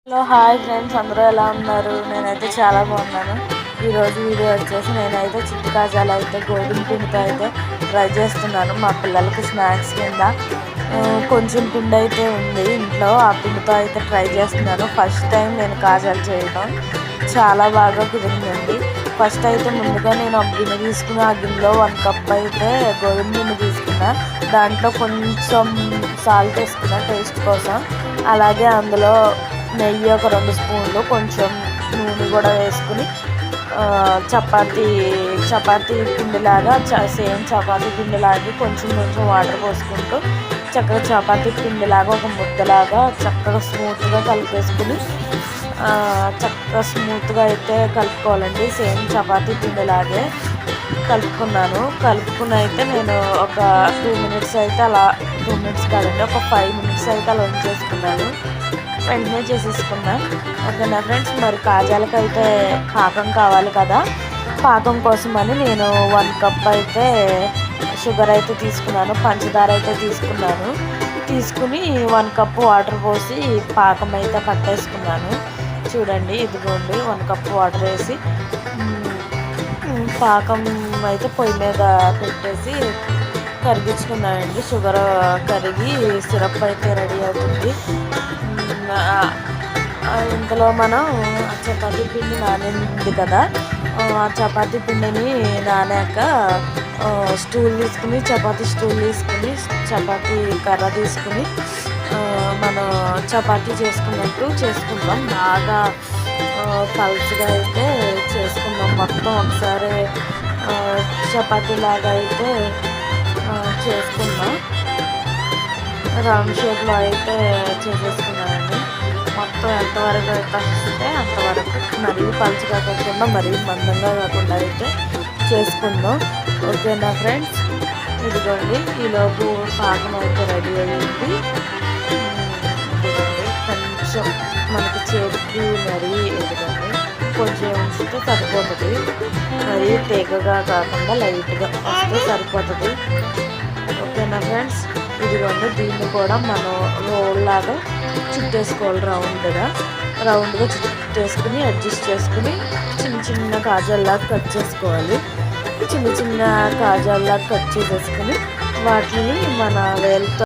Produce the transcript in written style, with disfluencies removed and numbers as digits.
Hello hi friends, అందరూ ఎలా ఉన్నారు? నేనైతే చాలా బాగున్నాను. ఈరోజు వీడియో వచ్చేసి నేనైతే చిట్టి కాజాలు అయితే గోధుమ పిండితో అయితే ట్రై చేస్తున్నాను మా పిల్లలకి స్నాక్స్ కింద. కొంచెం పిండి అయితే ఉంది ఇంట్లో, ఆ పిండితో అయితే ట్రై చేస్తున్నాను. ఫస్ట్ టైం నేను కాజాలు చేయడం, చాలా బాగా కుదిరిందండి. ఫస్ట్ అయితే ముందుగా నేను ఒక గిన్నె తీసుకుని ఆ గిన్నెలో 1 కప్ అయితే గోధుమ పిండి తీసుకున్నా. దాంట్లో కొంచెం సాల్ట్ వేసుకున్నా టేస్ట్ కోసం. అలాగే అందులో నెయ్యి ఒక 2 స్పూన్లు, కొంచెం నూనె కూడా వేసుకుని చపాతీ పిండిలాగా సేమ్ చపాతీ పిండిలాగా కొంచెం కొంచెం వాటర్ పోసుకుంటూ చక్కగా చపాతీ పిండిలాగా ఒక ముద్దలాగా చక్కగా స్మూత్గా కలిపేసుకుని చక్కగా స్మూత్గా అయితే కలుపుకోవాలండి. సేమ్ చపాతీ పిండిలాగే కలుపుకుని అయితే నేను ఒక 2 మినిట్స్ అయితే అలా 2 మినిట్స్ కాదండి, ఒక 5 మినిట్స్ అయితే అలా ఉంచేసుకున్నాను. వెంటనే చేసేసుకున్నా. ఓకేనా ఫ్రెండ్స్, మరి కాజాలకైతే పాకం కావాలి కదా, పాకం కోసమని నేను 1 కప్ అయితే షుగర్ అయితే తీసుకున్నాను, పంచదార అయితే తీసుకుని 1 కప్ వాటర్ పోసి పాకం అయితే పట్టేసుకున్నాను. చూడండి, ఇదిగోండి 1 కప్ వాటర్ వేసి పాకం అయితే పొయ్యి మీద పెట్టేసి కరిగించుకున్నానండి. షుగర్ కరిగి సిరప్ అయితే రెడీ అవుతుంది. ఇంతలో మనం చపాతీ పిండి నానింది కదా, ఆ చపాతీ పిండిని నానాక చపాతీ స్టూల్ తీసుకుని చపాతీ కర్ర తీసుకుని మనం చపాతీ చేసుకున్నట్టు చేసుకుందాం. బాగా పల్చగా అయితే చేసుకుందాం. మొత్తం ఒకసారి చపాతీలాగా అయితే చేసుకుందాం. రౌండ్ షేప్లో అయితే చేసేసుకున్నానండి. మొత్తం ఎంతవరకు అయితే వస్తే అంతవరకు, మరీ పలుచగా కాకుండా మరీ మందంగా కాకుండా అయితే చేసుకుందాం. ఓకేనా ఫ్రెండ్స్, ఇదిగోండి ఈలోపు పాకం అయితే రెడీ అయ్యింది. ఇదిగోండి కొంచెం మనకి చేతికి మరీ ఇదిగోండి కొంచెం ఉంచితే సరిపోతుంది. మరీ తీగగా కాకుండా లైట్గా వస్తే సరిపోతుంది. ఓకేనా ఫ్రెండ్స్, ఇదిగోండి దీన్ని కూడా మనం రోల్ లాగా చుట్టేసుకోవాలి. రౌండ్గా చుట్టేసుకుని అడ్జస్ట్ చేసుకుని చిన్న కాజాల్లాగా కట్ చేసుకోవాలి. చిన్న కాజాల్లాగా కట్ చేసేసుకుని వాటిని మన వేలుతో